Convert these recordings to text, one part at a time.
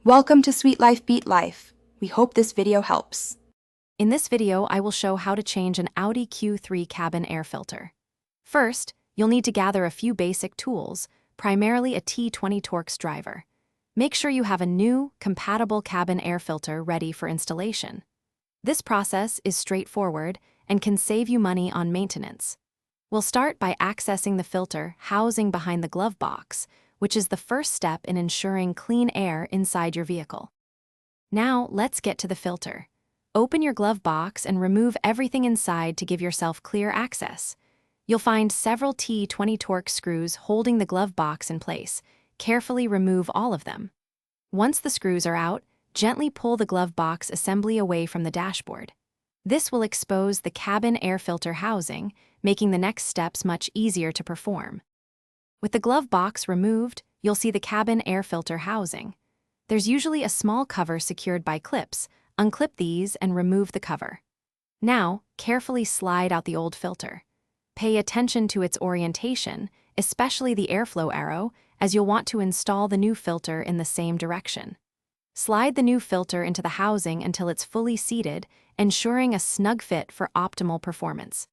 Welcome to Sweet Life Beat Life. We hope this video helps. In this video, I will show how to change an Audi Q3 cabin air filter. First, you'll need to gather a few basic tools, primarily a T20 Torx driver. Make sure you have a new, compatible cabin air filter ready for installation. This process is straightforward and can save you money on maintenance. We'll start by accessing the filter housing behind the glove box, which is the first step in ensuring clean air inside your vehicle. Now, let's get to the filter. Open your glove box and remove everything inside to give yourself clear access. You'll find several T20 Torx screws holding the glove box in place. Carefully remove all of them. Once the screws are out, gently pull the glove box assembly away from the dashboard. This will expose the cabin air filter housing, making the next steps much easier to perform. With the glove box removed, you'll see the cabin air filter housing. There's usually a small cover secured by clips. Unclip these and remove the cover. Now, carefully slide out the old filter. Pay attention to its orientation, especially the airflow arrow, as you'll want to install the new filter in the same direction. Slide the new filter into the housing until it's fully seated, ensuring a snug fit for optimal performance.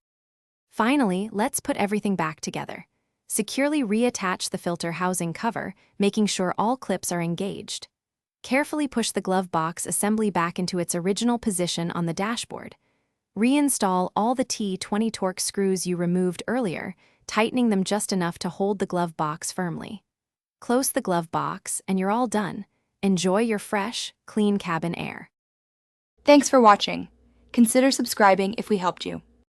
Finally, let's put everything back together. Securely reattach the filter housing cover, making sure all clips are engaged. Carefully push the glove box assembly back into its original position on the dashboard. Reinstall all the T20 Torx screws you removed earlier, tightening them just enough to hold the glove box firmly. Close the glove box and you're all done. Enjoy your fresh, clean cabin air. Thanks for watching. Consider subscribing if we helped you.